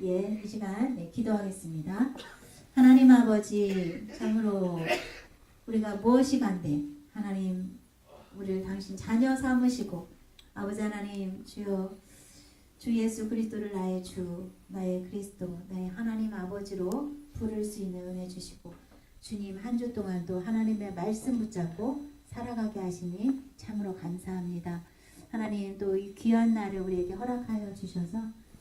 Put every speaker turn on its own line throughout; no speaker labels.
이 시간 기도하겠습니다. 하나님 아버지, 참으로 우리가 무엇이 간데 하나님 우리를 당신 자녀 삼으시고 아버지 하나님 주여 주 예수 그리스도를 나의 주, 나의 그리스도, 나의 하나님 아버지로 부를 수 있는 은혜 주시고 주님 한 주 동안도 하나님의 말씀 붙잡고 살아가게 하시니 참으로 감사합니다. 하나님 또 이 귀한 날을 우리에게 허락하여 주셔서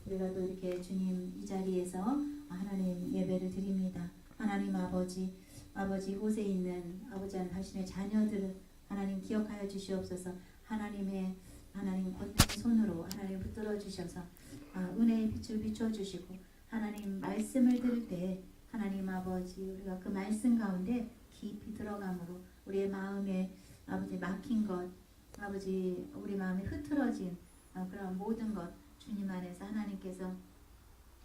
우리가 또 이렇게 주님 이 자리에서 하나님 예배를 드립니다. 하나님 아버지 곳에 있는 아버지 하나님 당신의 자녀들을 하나님 기억하여 주시옵소서. 하나님 권능 손으로 하나님 붙들어 주셔서 은혜의 빛을 비춰 주시고 하나님 말씀을 들을 때 하나님 아버지 우리가 그 말씀 가운데 깊이 들어감으로 우리의 마음에 아버지 막힌 것 아버지 우리 마음에 흐트러진 그런 모든 것 주님 안에서 하나님께서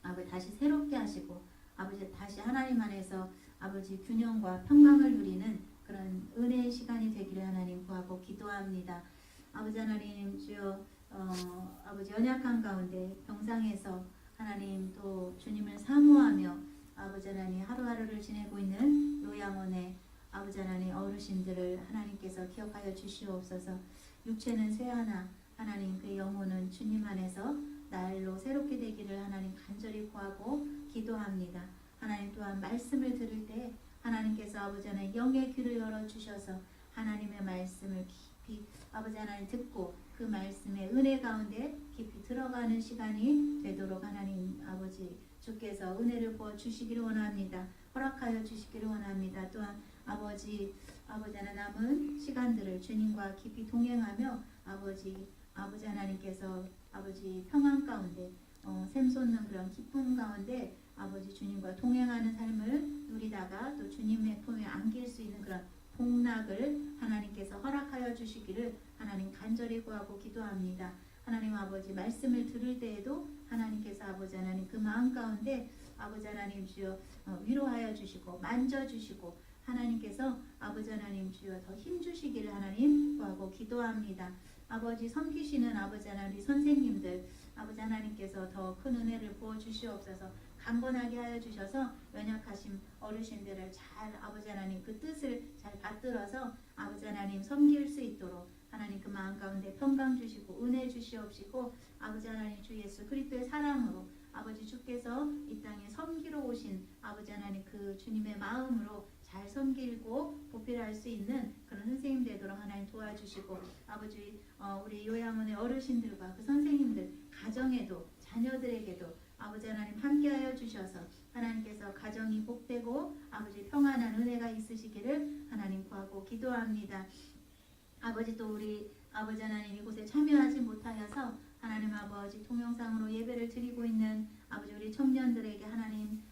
아버지 다시 새롭게 하시고 아버지 다시 하나님 안에서 아버지 균형과 평강을 누리는 그런 은혜의 시간이 되기를 하나님 구하고 기도합니다. 아버지 하나님 주여 아버지 연약한 가운데 병상에서 하나님 또 주님을 사모하며 아버지 하나님 하루하루를 지내고 있는 요양원의 아버지 하나님 어르신들을 하나님께서 기억하여 주시옵소서. 육체는 쇠하나 하나님 그 영혼은 주님 안에서 날로 새롭게 되기를 하나님 간절히 구하고 기도합니다. 하나님 또한 말씀을 들을 때 하나님께서 아버지 하나님 영의 귀를 열어주셔서 하나님의 말씀을 깊이 아버지 하나님 듣고 그 말씀의 은혜 가운데 깊이 들어가는 시간이 되도록 하나님 아버지 주께서 은혜를 부어주시기를 원합니다. 허락하여 주시기를 원합니다. 또한 아버지 하나 남은 시간들을 주님과 깊이 동행하며 아버지 하나님께서 아버지 평안 가운데 샘솟는 그런 기쁨 가운데 아버지 주님과 동행하는 삶을 누리다가 또 주님의 품에 안길 수 있는 그런 복락을 하나님께서 허락하여 주시기를 하나님 간절히 구하고 기도합니다. 하나님 아버지 말씀을 들을 때에도 하나님께서 아버지 하나님 그 마음 가운데 아버지 하나님 주여 위로하여 주시고 만져주시고 하나님께서 아버지 하나님 주여 더 힘주시기를 하나님 구하고 기도합니다. 아버지 섬기시는 아버지 하나님 선생님들 아버지 하나님께서 더 큰 은혜를 부어주시옵소서. 강건하게 하여 주셔서 연약하신 어르신들을 잘 아버지 하나님 그 뜻을 잘 받들어서 아버지 하나님 섬길 수 있도록 하나님 그 마음 가운데 평강 주시고 은혜 주시옵시고 아버지 하나님 주 예수 그리스도의 사랑으로 아버지 주께서 이 땅에 섬기러 오신 아버지 하나님 그 주님의 마음으로 잘 섬기고 보필할 수 있는 그런 선생님 되도록 하나님 도와주시고 아버지 우리 요양원의 어르신들과 그 선생님들 가정에도 자녀들에게도 아버지 하나님 함께하여 주셔서 하나님께서 가정이 복되고 아버지 평안한 은혜가 있으시기를 하나님 구하고 기도합니다. 아버지 또 우리 아버지 하나님 이곳에 참여하지 못하여서 하나님 아버지 동영상으로 예배를 드리고 있는 아버지 우리 청년들에게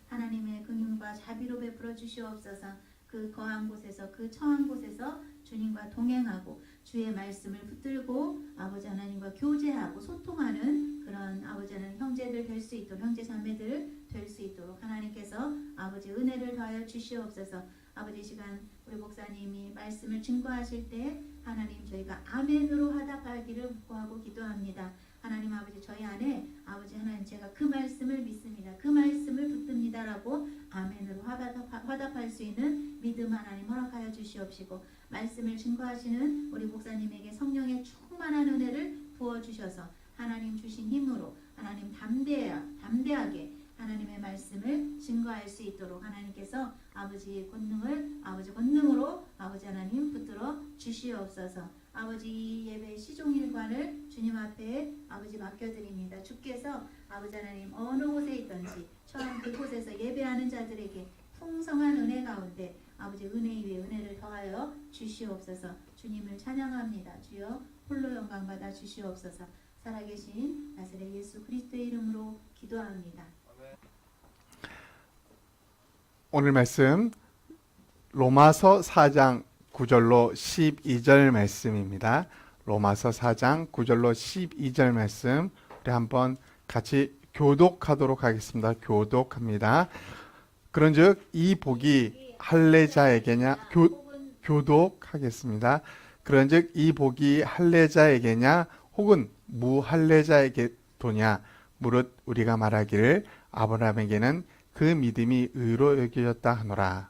하나님의 긍휼과 자비로 베풀어 주시옵소서. 그 거한 곳에서 그 처한 곳에서 주님과 동행하고 주의 말씀을 붙들고 아버지 하나님과 교제하고 소통하는 그런 아버지 하나님 형제들 될 수 있도록 형제 자매들 될 수 있도록 하나님께서 아버지 은혜를 더하여 주시옵소서. 아버지 시간 우리 목사님이 말씀을 증거하실 때 하나님 저희가 아멘으로 화답하기를 구하고 기도합니다. 하나님 아버지 저희 안에 아버지 하나님 제가 그 말씀을 믿습니다. 그 말씀을 붙듭니다라고 아멘으로 화답할 수 있는 믿음 하나님 허락하여 주시옵시고 말씀을 증거하시는 우리 목사님에게 성령의 충만한 은혜를 부어주셔서 하나님 주신 힘으로 하나님 담대하게 하나님의 말씀을 증거할 수 있도록 하나님께서 아버지 권능으로 아버지 하나님 붙들어 주시옵소서. 아버지 예배 시종일관을 주님 앞에 아버지 맡겨드립니다. 주께서 아버지 하나님 어느 곳에 있든지 처음 그곳에서 예배하는 자들에게 풍성한 은혜 가운데 아버지 은혜 위에 은혜를 더하여 주시옵소서. 주님을 찬양합니다. 주여 홀로 영광 받아 주시옵소서. 살아계신 나사렛 예수 그리스도의 이름으로 기도합니다.
오늘 말씀 로마서 4장 9절로 12절 말씀입니다. 로마서 4장 9절로 12절 말씀 우리 한번 같이 교독하도록 하겠습니다. 교독합니다. 그런즉 이 복이 할례자에게냐 교독하겠습니다. 그런즉 이 복이 할례자에게냐 혹은 무할례자에게도냐 무릇 우리가 말하기를 아브라함에게는 그 믿음이 의로 여겨졌다 하노라.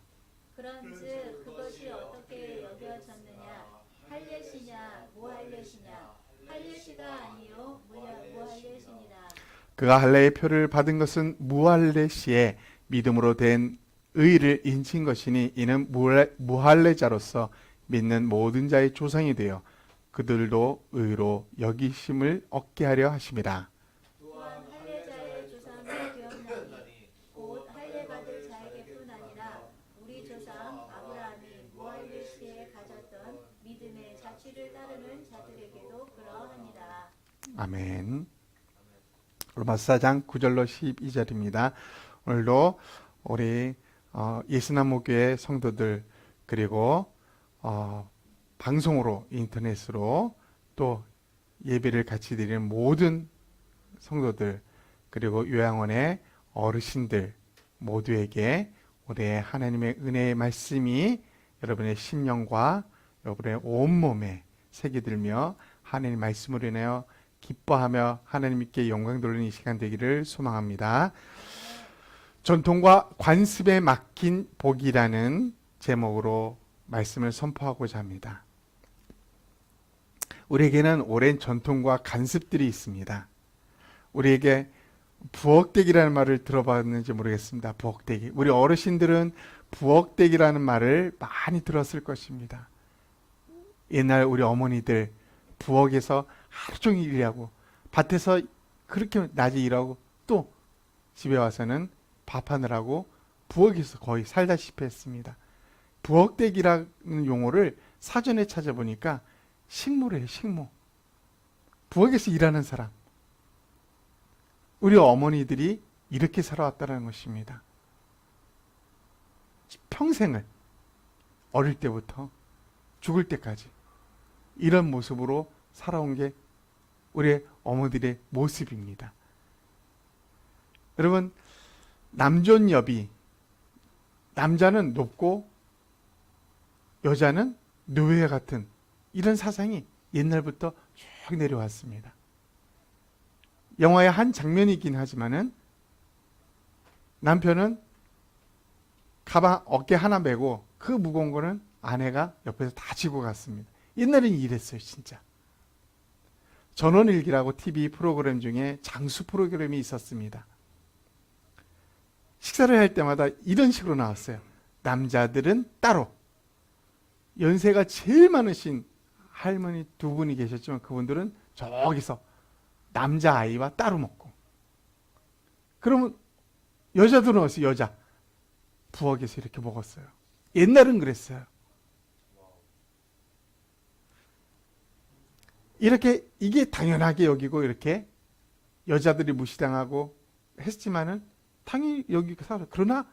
그런즉 그것이 어떻게 여겨졌느냐? 할례시냐 무할례시냐? 할례시가 아니요 무할례시니라.
그가 할례의 표를 받은 것은 무할례 시에 믿음으로 된 의를 인친 것이니 이는 무할례자로서 믿는 모든 자의 조상이 되어 그들도 의로 여기심을 얻게 하려 하심이라.
또한 할례자의 조상이 되었나니 곧 할례 받을 자에게뿐 아니라 우리 조상 아브라함이 무할례 시에 가졌던 믿음의 자취를 따르는 자들에게도 그러하니라.
아멘. 로마서 4장 9절로 12절입니다. 오늘도 우리 예수나무교회 성도들 그리고 방송으로 인터넷으로 또 예배를 같이 드리는 모든 성도들 그리고 요양원의 어르신들 모두에게 우리의 하나님의 은혜의 말씀이 여러분의 심령과 여러분의 온몸에 새겨들며 하나님의 말씀으로 인하여 기뻐하며 하나님께 영광 돌리는 이 시간 되기를 소망합니다. 전통과 관습에 맡긴 복이라는 제목으로 말씀을 선포하고자 합니다. 우리에게는 오랜 전통과 관습들이 있습니다. 우리에게 부엌대기라는 말을 들어봤는지 모르겠습니다. 부엌대기. 우리 어르신들은 부엌대기라는 말을 많이 들었을 것입니다. 옛날 우리 어머니들 부엌에서 하루 종일 일하고 밭에서 그렇게 낮에 일하고 또 집에 와서는 밥하느라고 부엌에서 거의 살다시피 했습니다. 부엌대기라는 용어를 사전에 찾아보니까 식모래요, 식모. 부엌에서 일하는 사람. 우리 어머니들이 이렇게 살아왔다는 것입니다. 평생을 어릴 때부터 죽을 때까지 이런 모습으로 살아온 게 우리 어머니들의 모습입니다. 여러분, 남존여비, 남자는 높고 여자는 노예 같은 이런 사상이 옛날부터 쭉 내려왔습니다. 영화의 한 장면이긴 하지만은 남편은 가방 어깨 하나 메고 그 무거운 거는 아내가 옆에서 다 지고 갔습니다. 옛날엔 이랬어요, 진짜. 전원일기라고 TV 프로그램 중에 장수 프로그램이 있었습니다. 식사를 할 때마다 이런 식으로 나왔어요. 남자들은 따로. 연세가 제일 많으신 할머니 두 분이 계셨지만 그분들은 저기서 남자아이와 따로 먹고. 그러면 여자들은 어디서 여자? 부엌에서 이렇게 먹었어요. 옛날은 그랬어요. 이렇게 이게 당연하게 여기고 이렇게 여자들이 무시당하고 했지만은 당연히 여기고 살아요. 그러나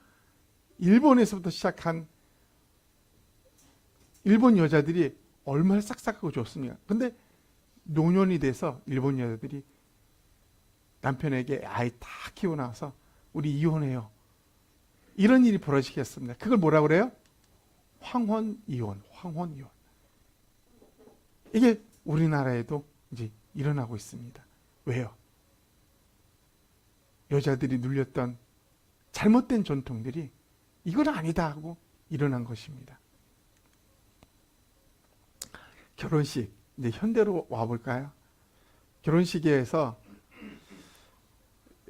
일본에서부터 시작한 일본 여자들이 얼마나 싹싹하고 좋습니까? 근데 노년이 돼서 일본 여자들이 남편에게 아이 다 키우고 나서 우리 이혼해요. 이런 일이 벌어지겠습니다. 그걸 뭐라 그래요? 황혼이혼, 황혼이혼. 이게 우리나라에도 이제 일어나고 있습니다. 왜요? 여자들이 눌렸던 잘못된 전통들이 이건 아니다 하고 일어난 것입니다. 결혼식, 이제 현대로 와볼까요? 결혼식에서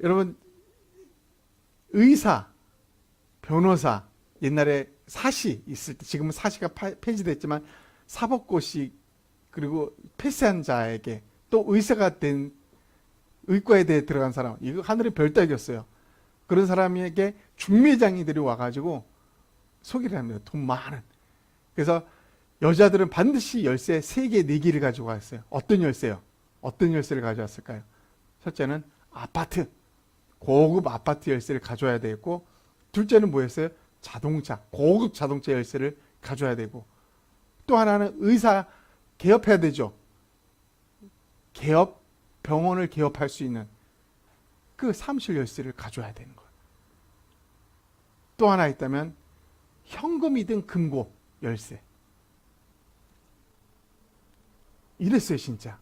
여러분 의사, 변호사, 옛날에 사시 있을 때 지금은 사시가 폐지됐지만 사법고시 그리고 패스한 자에게 또 의사가 된 의과에 대해 들어간 사람 이거 하늘의 별따기였어요. 그런 사람에게 중매장이들이 와가지고 소개를 합니다. 돈 많은. 그래서 여자들은 반드시 열쇠 3개, 4개를 가지고 왔어요. 어떤 열쇠요? 어떤 열쇠를 가져왔을까요? 첫째는 아파트, 고급 아파트 열쇠를 가져와야 되겠고, 둘째는 뭐였어요? 자동차, 고급 자동차 열쇠를 가져와야 되고, 또 하나는 의사 개업해야 되죠. 개업, 병원을 개업할 수 있는 그 사무실 열쇠를 가져와야 되는 거예요. 또 하나 있다면 현금이든 금고 열쇠. 이랬어요, 진짜.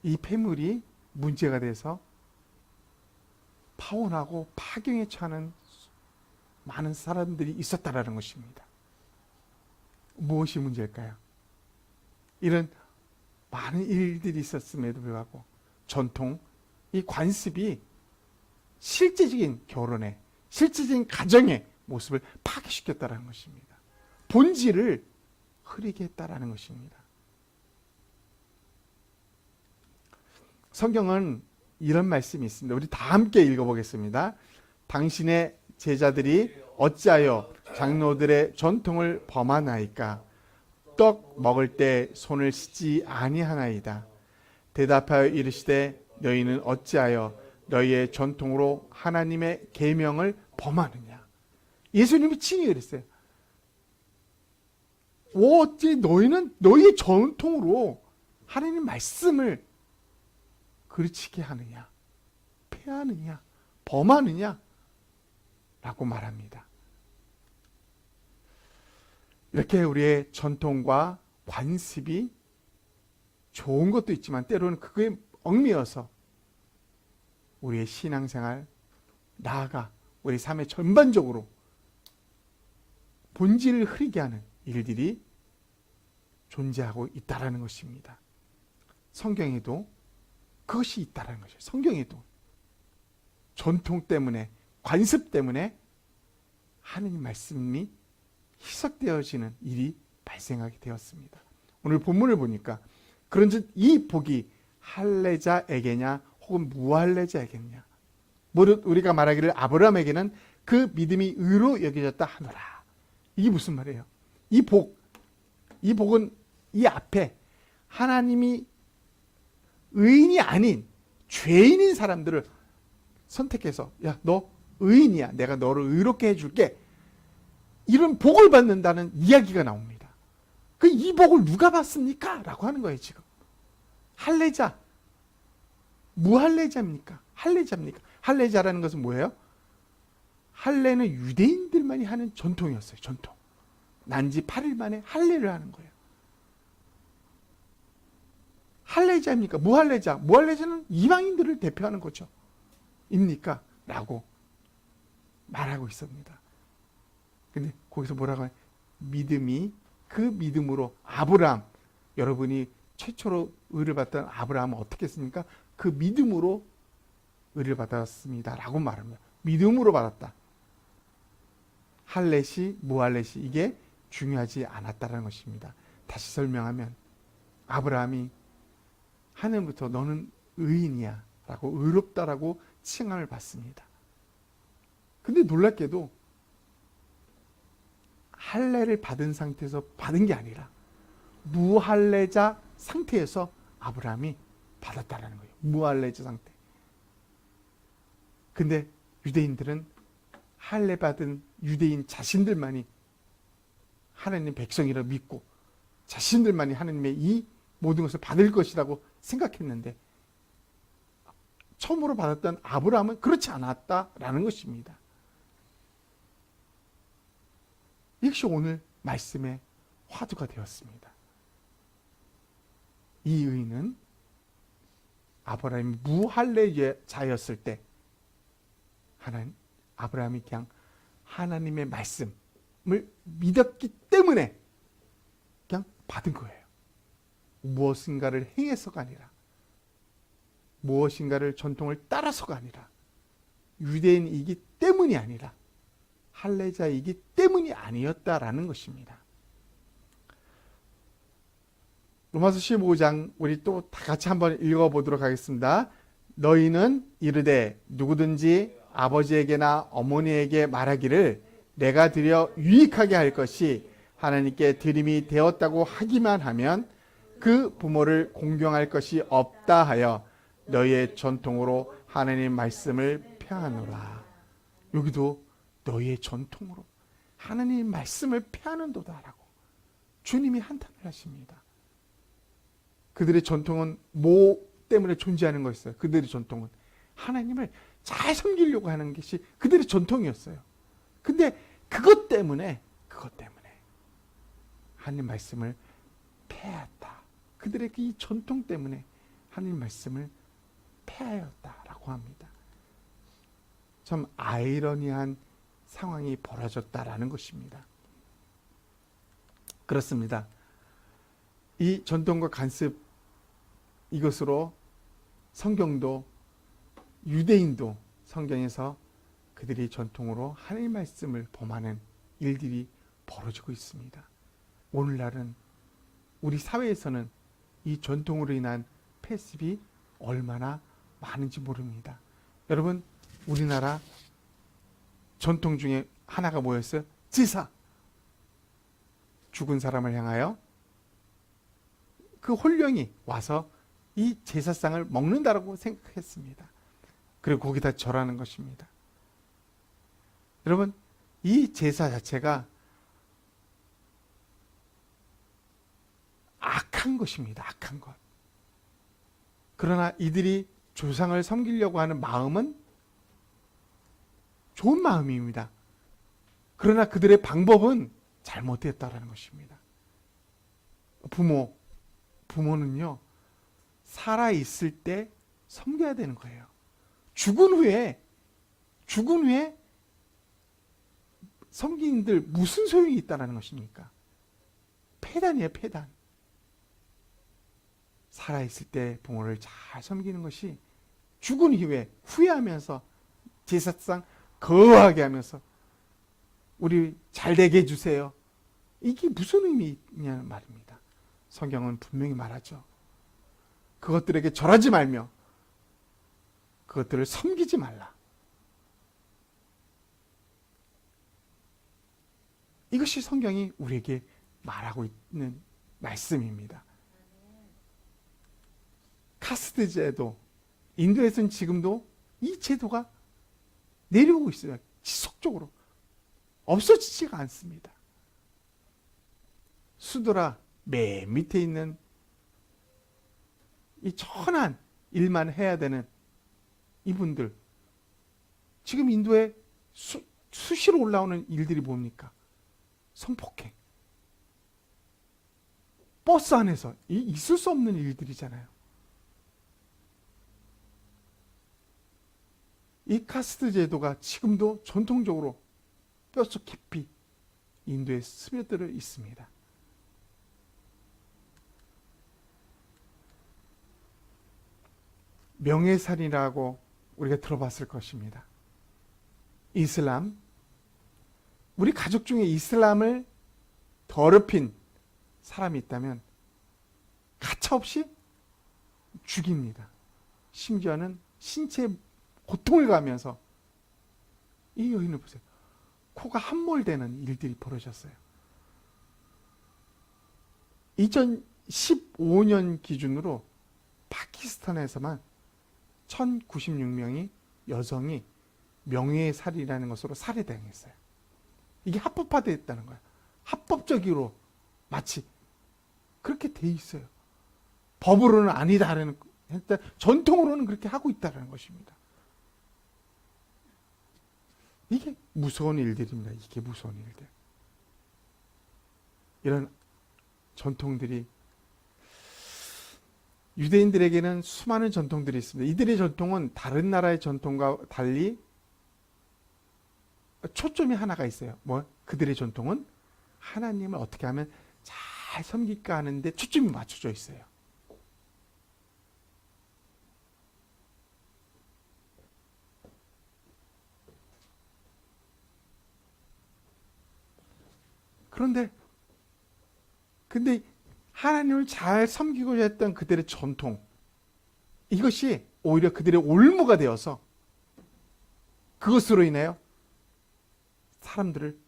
이 폐물이 문제가 돼서 파혼하고 파경에 처하는 많은 사람들이 있었다라는 것입니다. 무엇이 문제일까요? 이런 많은 일들이 있었음에도 불구하고 전통, 이 관습이 실제적인 결혼의, 실제적인 가정의 모습을 파괴시켰다는 것입니다. 본질을 흐리게 했다라는 것입니다. 성경은 이런 말씀이 있습니다. 우리 다 함께 읽어보겠습니다. 당신의 제자들이 어찌하여 장로들의 전통을 범하나이까? 떡 먹을 때 손을 씻지 아니하나이다. 대답하여 이르시되 너희는 어찌하여 너희의 전통으로 하나님의 계명을 범하느냐? 예수님이 친히 그랬어요. 어찌 너희는 너희의 전통으로 하나님 말씀을 그르치게 하느냐, 폐하느냐, 범하느냐 라고 말합니다. 이렇게 우리의 전통과 관습이 좋은 것도 있지만 때로는 그거에 얽매여서 우리의 신앙생활, 나아가 우리 삶의 전반적으로 본질을 흐리게 하는 일들이 존재하고 있다라는 것입니다. 성경에도 그것이 있다라는 것이에요. 성경에도 전통 때문에, 관습 때문에 하느님 말씀이 희석되어지는 일이 발생하게 되었습니다. 오늘 본문을 보니까 그런즉 이 복이 할례자에게냐 혹은 무할례자에게냐, 무릇 우리가 말하기를 아브라함에게는 그 믿음이 의로 여겨졌다 하노라. 이게 무슨 말이에요? 이 복은 이 앞에 하나님이 의인이 아닌 죄인인 사람들을 선택해서 야, 너 의인이야, 내가 너를 의롭게 해줄게, 이런 복을 받는다는 이야기가 나옵니다. 그 이 복을 누가 받습니까? 라고 하는 거예요. 지금 할례자, 무할례자입니까? 할례자입니까? 할례자라는 것은 뭐예요? 할례는 유대인들만이 하는 전통이었어요. 전통. 난지 8일 만에 할례를 하는 거예요. 할례자입니까? 무할례자. 무할례자는 이방인들을 대표하는 거죠. 입니까? 라고 말하고 있습니다. 근데 거기서 뭐라고 해요? 믿음이, 그 믿음으로 아브라함, 여러분이 최초로 의를 받던 아브라함은 어떻게 했습니까? 그 믿음으로 의를 받았습니다 라고 말합니다. 믿음으로 받았다. 할례시 무할례시 이게 중요하지 않았다는 것입니다. 다시 설명하면 아브라함이 하늘부터 너는 의인이야 라고, 의롭다라고 칭함을 받습니다. 근데 놀랍게도 할례를 받은 상태에서 받은 게 아니라 무할례자 상태에서 아브라함이 받았다는 거예요. 무할례자 상태. 근데 유대인들은 할례 받은 유대인 자신들만이 하나님 백성이라 믿고 자신들만이 하나님의 이 모든 것을 받을 것이라고 생각했는데 처음으로 받았던 아브라함은 그렇지 않았다라는 것입니다. 이것이 오늘 말씀의 화두가 되었습니다. 이 의인은 아브라함이 무할례자였을 때 아브라함이 그냥 하나님의 말씀을 믿었기 때문에 그냥 받은 거예요. 무엇인가를 행해서가 아니라, 무엇인가를 전통을 따라서가 아니라, 유대인이기 때문이 아니라 할례자이기 때문이 아니었다라는 것입니다. 로마서 15장 우리 또 다 같이 한번 읽어보도록 하겠습니다. 너희는 이르되 누구든지 아버지에게나 어머니에게 말하기를 내가 드려 유익하게 할 것이 하나님께 드림이 되었다고 하기만 하면 그 부모를 공경할 것이 없다 하여 너희의 전통으로 하나님 말씀을 폐하노라. 여기도 너희의 전통으로 하나님 말씀을 폐하는도다라고 주님이 한탄을 하십니다. 그들의 전통은 뭐 때문에 존재하는 거였어요? 그들의 전통은 하나님을 잘 섬기려고 하는 것이 그들의 전통이었어요. 근데 그것 때문에 하나님 말씀을 폐하였다. 그들의 이 전통 때문에 하나님 말씀을 폐하였다라고 합니다. 참 아이러니한 상황이 벌어졌다라는 것입니다. 그렇습니다. 이 전통과 간습, 이것으로 성경도, 유대인도 성경에서 그들이 전통으로 하나님의 말씀을 범하는 일들이 벌어지고 있습니다. 오늘날은 우리 사회에서는 이 전통으로 인한 폐습이 얼마나 많은지 모릅니다. 여러분, 우리나라 전통 중에 하나가 뭐였어요? 제사. 죽은 사람을 향하여 그 혼령이 와서 이 제사상을 먹는다라고 생각했습니다. 그리고 거기다 절하는 것입니다. 여러분, 이 제사 자체가 악한 것입니다. 악한 것. 그러나 이들이 조상을 섬기려고 하는 마음은 좋은 마음입니다. 그러나 그들의 방법은 잘못됐다라는 것입니다. 부모는요, 살아있을 때 섬겨야 되는 거예요. 죽은 후에 섬기는들 무슨 소용이 있다는 것입니까? 폐단이에요, 폐단. 살아있을 때 부모를 잘 섬기는 것이 죽은 이후에 후회하면서 제사상 거하게 하면서 우리 잘 되게 해주세요. 이게 무슨 의미 있냐는 말입니다. 성경은 분명히 말하죠. 그것들에게 절하지 말며 그것들을 섬기지 말라. 이것이 성경이 우리에게 말하고 있는 말씀입니다. 카스트 제도, 인도에서는 지금도 이 제도가 내려오고 있어요. 지속적으로. 없어지지가 않습니다. 수도라 맨 밑에 있는 이 천한 일만 해야 되는 이분들, 지금 인도에 수시로 올라오는 일들이 뭡니까? 성폭행. 버스 안에서 있을 수 없는 일들이잖아요. 이 카스트 제도가 지금도 전통적으로 뼛속 깊이 인도에 스며들어 있습니다. 명예살인이라고 우리가 들어봤을 것입니다. 이슬람, 우리 가족 중에 이슬람을 더럽힌 사람이 있다면 가차없이 죽입니다. 심지어는 신체 고통을 가면서, 이 여인을 보세요. 코가 함몰되는 일들이 벌어졌어요. 2015년 기준으로 파키스탄에서만 1096명이 여성이 명예살인이라는 것으로 살해당했어요. 이게 합법화됐다는 거예요. 합법적으로 마치 그렇게 돼 있어요. 법으로는 아니다라는, 전통으로는 그렇게 하고 있다는 것입니다. 이게 무서운 일들입니다. 이게 무서운 일들. 이런 전통들이 유대인들에게는 수많은 전통들이 있습니다. 이들의 전통은 다른 나라의 전통과 달리 초점이 하나가 있어요. 그들의 전통은 하나님을 어떻게 하면 잘 섬길까 하는데 초점이 맞춰져 있어요. 근데 하나님을 잘 섬기고자 했던 그들의 전통, 이것이 오히려 그들의 올무가 되어서 그것으로 인하여 사람들을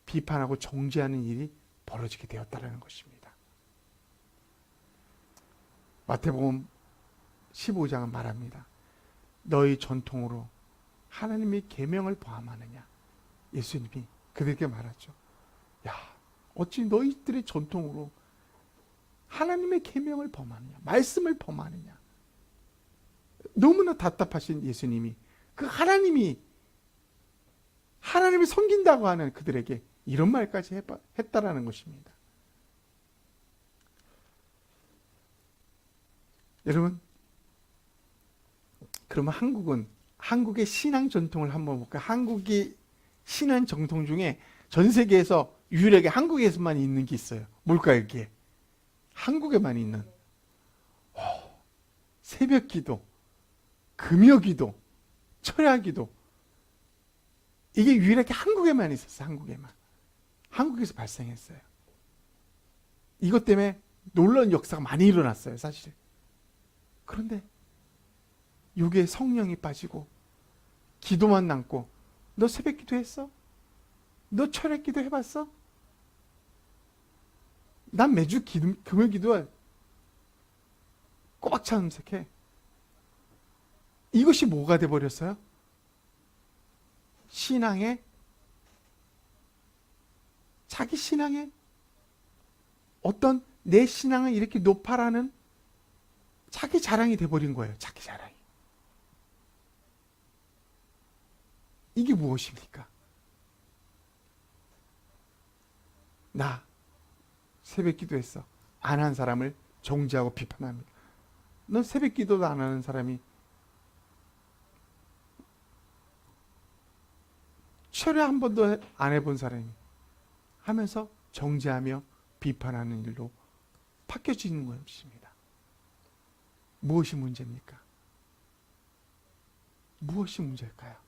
비판하고 정죄하는 일이 벌어지게 되었다는 것입니다. 마태복음 15장은 말합니다. 너희 전통으로 하나님의 계명을 범하느냐. 예수님이 그들에게 말하죠. 야, 어찌 너희들의 전통으로 하나님의 계명을 범하느냐, 말씀을 범하느냐. 너무나 답답하신 예수님이 그 하나님을 섬긴다고 하는 그들에게 이런 말까지 했다라는 것입니다. 여러분, 그러면 한국의 신앙 전통을 한번 볼까요? 한국이 신앙 전통 중에 전 세계에서 유일하게 한국에서만 있는 게 있어요. 뭘까요, 이게? 한국에만 있는 새벽 기도, 금요 기도, 철야 기도. 이게 유일하게 한국에만 있었어요. 한국에만. 한국에서 발생했어요. 이것 때문에 놀라운 역사가 많이 일어났어요, 사실. 그런데 여기에 성령이 빠지고 기도만 남고, 너 새벽 기도 했어? 너 철야 기도 해봤어? 난 매주 금요 기도에 꼬박 참석해. 이것이 뭐가 돼버렸어요? 신앙의, 자기 신앙의 어떤 내 신앙을 이렇게 높아라는 자기 자랑이 돼버린 거예요. 자기 자랑이. 이게 무엇입니까? 나 새벽 기도했어. 안 한 사람을 정죄하고 비판합니다. 넌 새벽 기도도 안 하는 사람이, 철야 한 번도 안 해본 사람이 하면서 정죄하며 비판하는 일로 바뀌어지는 것입니다. 무엇이 문제입니까? 무엇이 문제일까요?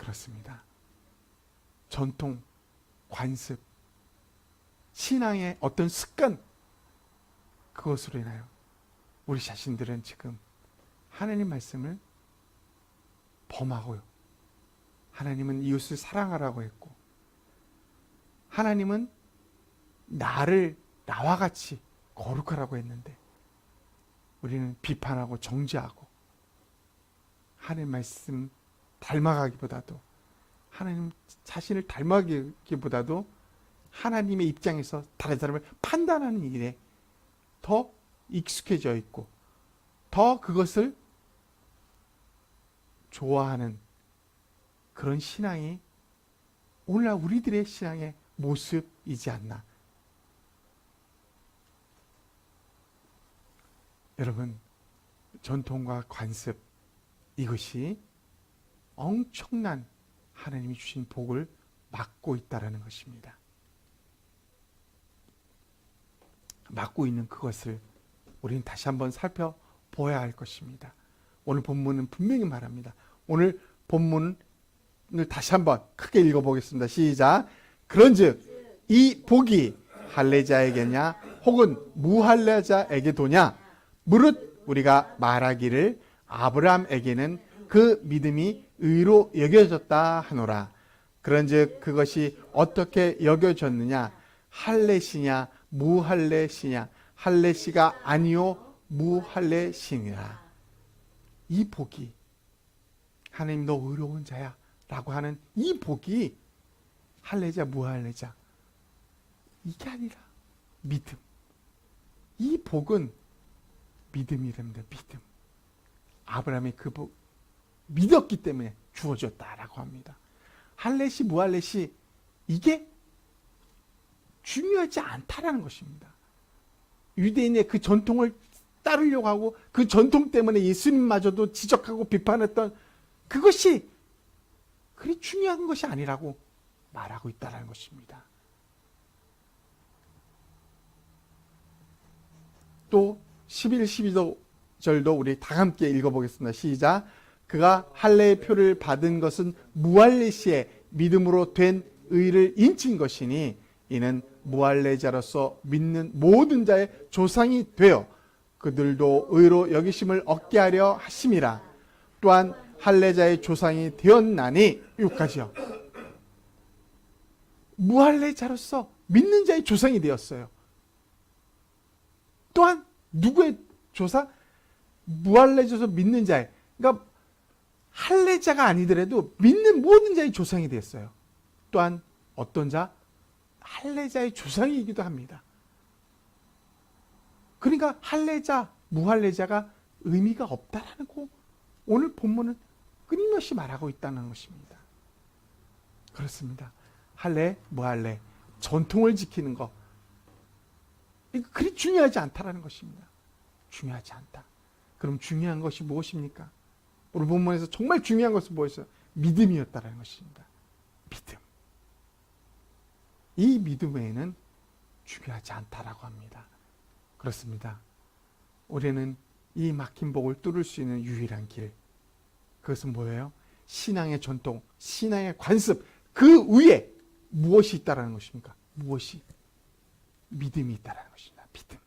그렇습니다. 전통, 관습, 신앙의 어떤 습관, 그것으로 인하여 우리 자신들은 지금 하나님 말씀을 범하고요. 하나님은 이웃을 사랑하라고 했고, 하나님은 나를 나와 같이 거룩하라고 했는데, 우리는 비판하고 정죄하고 하나님 말씀 닮아가기보다도, 하나님 자신을 닮아가기보다도 하나님의 입장에서 다른 사람을 판단하는 일에 더 익숙해져 있고, 더 그것을 좋아하는 그런 신앙이 오늘날 우리들의 신앙의 모습이지 않나. 여러분, 전통과 관습, 이것이 엄청난 하나님이 주신 복을 막고 있다라는 것입니다. 막고 있는 그것을 우리는 다시 한번 살펴보아야 할 것입니다. 오늘 본문은 분명히 말합니다. 오늘 본문을 다시 한번 크게 읽어보겠습니다. 시작. 그런즉 이 복이 할례자에게냐 혹은 무할례자에게도냐 무릇 우리가 말하기를 아브라함에게는 그 믿음이 의로 여겨졌다 하노라. 그런즉 그것이 어떻게 여겨졌느냐? 할례시냐 무할례시냐? 할례시가 아니요 무할례시니라. 이 복이, 하나님 너 의로운 자야 라고 하는 이 복이 할례자 무할례자, 이게 아니라 믿음. 이 복은 믿음이랍니다. 믿음. 아브라함이 그 복 믿었기 때문에 주어졌다라고 합니다. 할례시 무할례시, 이게 중요하지 않다라는 것입니다. 유대인의 그 전통을 따르려고 하고 그 전통 때문에 예수님마저도 지적하고 비판했던 그것이 그리 중요한 것이 아니라고 말하고 있다는 것입니다. 또 11, 12절도 우리 다 함께 읽어보겠습니다. 시작. 그가 할례의 표를 받은 것은 무할례시의 믿음으로 된 의를 인친 것이니 이는 무할례자로서 믿는 모든 자의 조상이 되어 그들도 의로 여기심을 얻게 하려 하심이라. 또한 할례자의 조상이 되었나니, 여기까지요. 무할례자로서 믿는 자의 조상이 되었어요. 또한 누구의 조상? 무할례자로서 믿는 자의, 그러니까 할례자가 아니더라도 믿는 모든 자의 조상이 되었어요. 또한 어떤 자? 할례자의 조상이기도 합니다. 그러니까 할례자, 무할례자가 의미가 없다라는 거 오늘 본문은 끊임없이 말하고 있다는 것입니다. 그렇습니다. 할례, 무할례, 전통을 지키는 것, 이거 그리 중요하지 않다라는 것입니다. 중요하지 않다. 그럼 중요한 것이 무엇입니까? 오늘 본문에서 정말 중요한 것은 뭐였어요? 믿음이었다는 것입니다. 믿음. 이 믿음 외에는 중요하지 않다라고 합니다. 그렇습니다. 우리는 이 막힌 복을 뚫을 수 있는 유일한 길, 그것은 뭐예요? 신앙의 전통, 신앙의 관습, 그 위에 무엇이 있다라는 것입니까? 무엇이? 믿음이 있다라는 것입니다. 믿음.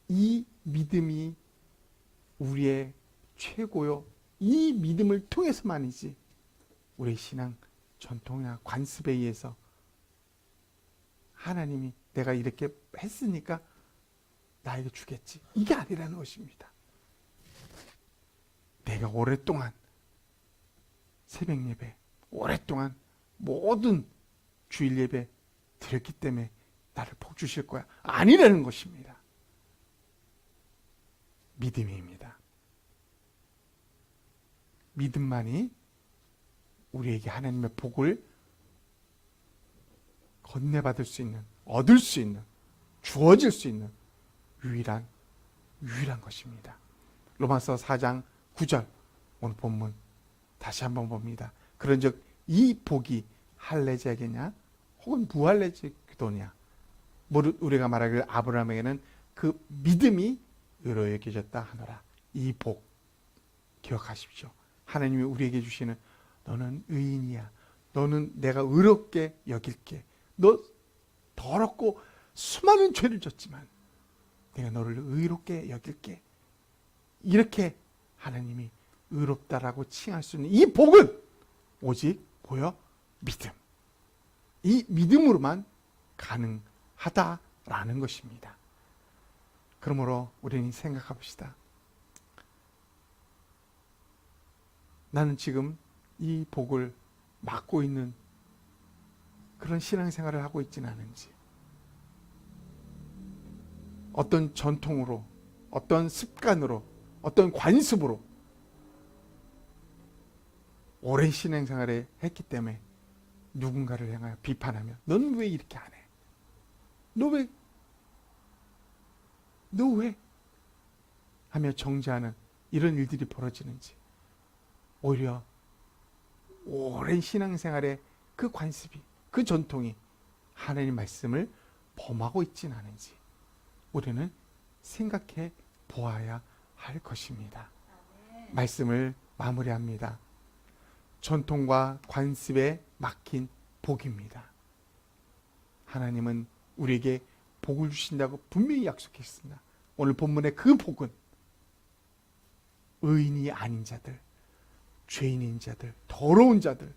이 믿음이 우리의 최고요. 이 믿음을 통해서만이지 우리의 신앙 전통이나 관습에 의해서 하나님이 내가 이렇게 했으니까 나에게 주겠지, 이게 아니라는 것입니다. 내가 오랫동안 새벽 예배, 오랫동안 모든 주일 예배 드렸기 때문에 나를 복 주실 거야, 아니라는 것입니다. 믿음입니다. 믿음만이 우리에게 하나님의 복을 건네받을 수 있는, 얻을 수 있는, 주어질 수 있는 유일한 것입니다. 로마서 4장 9절 오늘 본문 다시 한번 봅니다. 그런즉 이 복이 할례제겠냐 혹은 무할례제도냐, 우리가 말하기를 아브라함에게는 그 믿음이 의로 여겨졌다 하노라. 이 복 기억하십시오. 하나님이 우리에게 주시는, 너는 의인이야, 너는 내가 의롭게 여길게, 너 더럽고 수많은 죄를 졌지만 내가 너를 의롭게 여길게, 이렇게 하나님이 의롭다라고 칭할 수 있는 이 복은 오직 보여 믿음, 이 믿음으로만 가능하다라는 것입니다. 그러므로 우리는 생각해봅시다. 나는 지금 이 복을 막고 있는 그런 신앙생활을 하고 있지는 않은지, 어떤 전통으로, 어떤 습관으로, 어떤 관습으로 오랜 신앙생활을 했기 때문에 누군가를 향하여 비판하며 넌 왜 이렇게 안 해? 너 왜? 하며 정죄하는 이런 일들이 벌어지는지, 오히려 오랜 신앙생활의 그 관습이, 그 전통이 하나님 말씀을 범하고 있지는 않은지 우리는 생각해 보아야 할 것입니다. 말씀을 마무리합니다. 전통과 관습에 막힌 복입니다. 하나님은 우리에게 복을 주신다고 분명히 약속했습니다. 오늘 본문의 그 복은 의인이 아닌 자들, 죄인인 자들, 더러운 자들,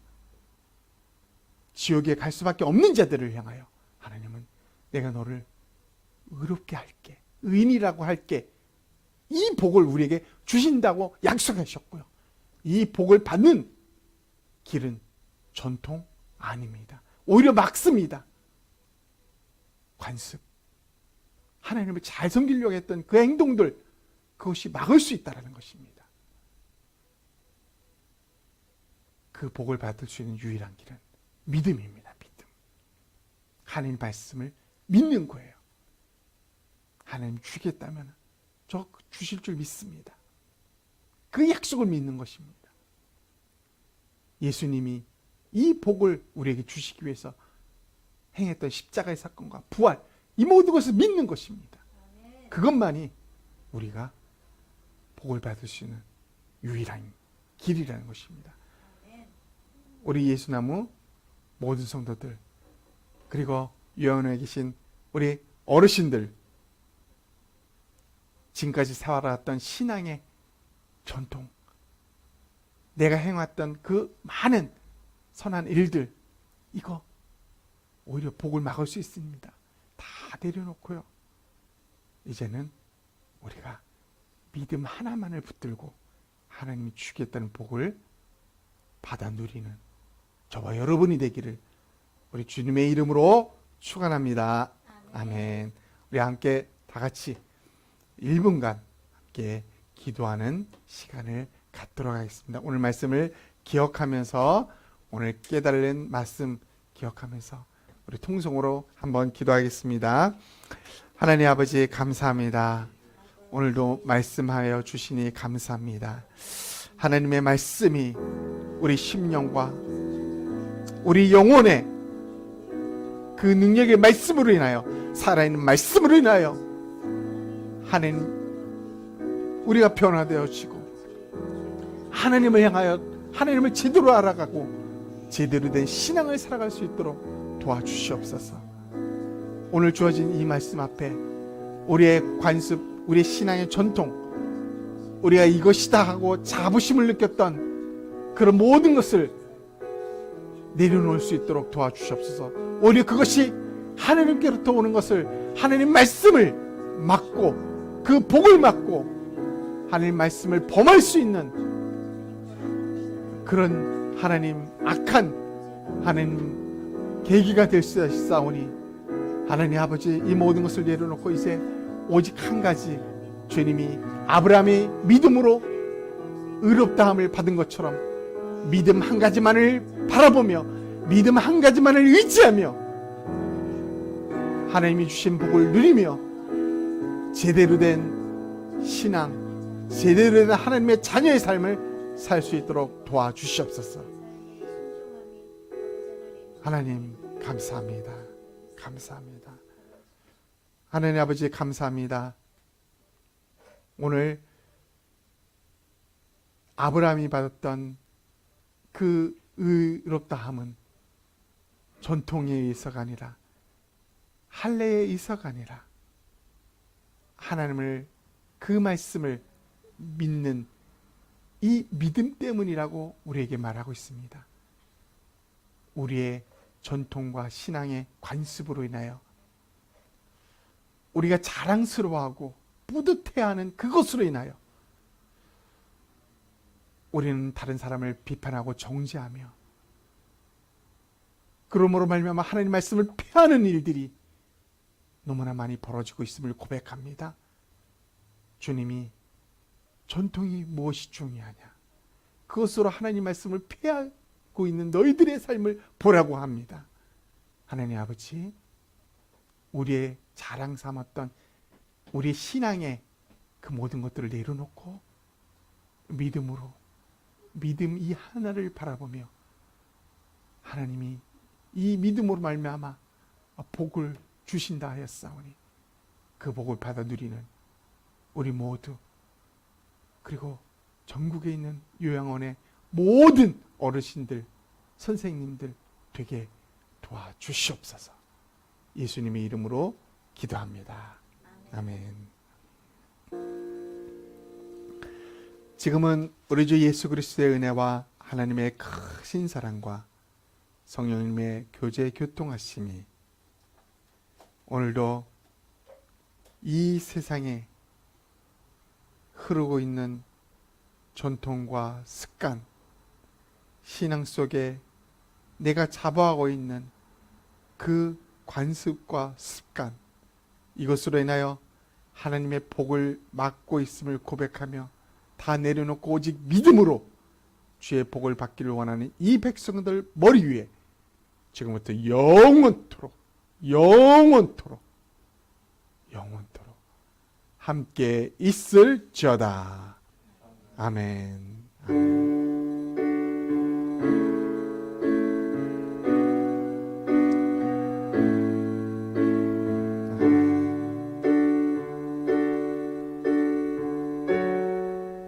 지옥에 갈 수밖에 없는 자들을 향하여 하나님은 내가 너를 의롭게 할게, 의인이라고 할게, 이 복을 우리에게 주신다고 약속하셨고요. 이 복을 받는 길은 전통 아닙니다. 오히려 막습니다. 관습, 하나님을 잘 섬기려고 했던 그 행동들, 그것이 막을 수 있다는 것입니다. 그 복을 받을 수 있는 유일한 길은 믿음입니다. 믿음. 하나님 말씀을 믿는 거예요. 하나님 주겠다면 저 주실 줄 믿습니다. 그 약속을 믿는 것입니다. 예수님이 이 복을 우리에게 주시기 위해서 행했던 십자가의 사건과 부활, 이 모든 것을 믿는 것입니다. 그것만이 우리가 복을 받을 수 있는 유일한 길이라는 것입니다. 우리 예수나무 모든 성도들, 그리고 유언에 계신 우리 어르신들, 지금까지 살아왔던 신앙의 전통, 내가 행했던 그 많은 선한 일들, 이거 오히려 복을 막을 수 있습니다. 다 내려놓고요, 이제는 우리가 믿음 하나만을 붙들고 하나님이 주겠다는 복을 받아 누리는 저와 여러분이 되기를 우리 주님의 이름으로 축원합니다. 아멘. 우리 함께 다 같이 1분간 함께 기도하는 시간을 갖도록 하겠습니다. 오늘 말씀을 기억하면서, 오늘 깨달은 말씀 기억하면서 우리 통성으로 한번 기도하겠습니다. 하나님 아버지 감사합니다. 오늘도 말씀하여 주시니 감사합니다. 하나님의 말씀이 우리 심령과 우리 영혼의 그 능력의 말씀으로 인하여, 살아있는 말씀으로 인하여 하나님, 우리가 변화되어지고 하나님을 향하여 하나님을 제대로 알아가고 제대로 된 신앙을 살아갈 수 있도록 도와주시옵소서. 오늘 주어진 이 말씀 앞에 우리의 관습, 우리의 신앙의 전통, 우리가 이것이다 하고 자부심을 느꼈던 그런 모든 것을 내려놓을 수 있도록 도와주시옵소서. 오히려 그것이 하나님께로부터 오는 것을, 하나님 말씀을 막고 그 복을 막고 하나님 말씀을 범할 수 있는 그런 하나님, 악한 하나님 계기가 될 수 있사오니 하나님 아버지, 이 모든 것을 내려놓고 이제 오직 한 가지, 주님이 아브라함이 믿음으로 의롭다함을 받은 것처럼 믿음 한 가지만을 바라보며 믿음 한 가지만을 의지하며 하나님이 주신 복을 누리며 제대로 된 신앙, 제대로 된 하나님의 자녀의 삶을 살 수 있도록 도와주시옵소서. 하나님 감사합니다. 감사합니다. 하나님 아버지 감사합니다. 오늘 아브라함이 받았던 그 의롭다함은 전통에 의해서가 아니라, 할례에 의해서가 아니라 하나님을, 그 말씀을 믿는 이 믿음 때문이라고 우리에게 말하고 있습니다. 우리의 전통과 신앙의 관습으로 인하여 우리가 자랑스러워하고 뿌듯해하는 그것으로 인하여 우리는 다른 사람을 비판하고 정죄하며 그러므로 말미암아 하나님 말씀을 폐하는 일들이 너무나 많이 벌어지고 있음을 고백합니다. 주님이 전통이 무엇이 중요하냐, 그것으로 하나님 말씀을 폐하고 있는 너희들의 삶을 보라고 합니다. 하나님 아버지, 우리의 자랑 삼았던 우리의 신앙의 그 모든 것들을 내려놓고 믿음으로, 믿음 이 하나를 바라보며 하나님이 이 믿음으로 말미암아 복을 주신다 하였사오니 그 복을 받아 누리는 우리 모두, 그리고 전국에 있는 요양원의 모든 어르신들, 선생님들 되게 도와주시옵소서. 예수님의 이름으로 기도합니다. 아멘. 지금은 우리 주 예수 그리스도의 은혜와 하나님의 크신 사랑과 성령님의 교제 교통하심이 오늘도 이 세상에 흐르고 있는 전통과 습관, 신앙 속에 내가 자부하고 있는 그 관습과 습관, 이것으로 인하여 하나님의 복을 막고 있음을 고백하며 다 내려놓고 오직 믿음으로 주의 복을 받기를 원하는 이 백성들 머리 위에 지금부터 영원토록 함께 있을지어다. 아멘. 아멘.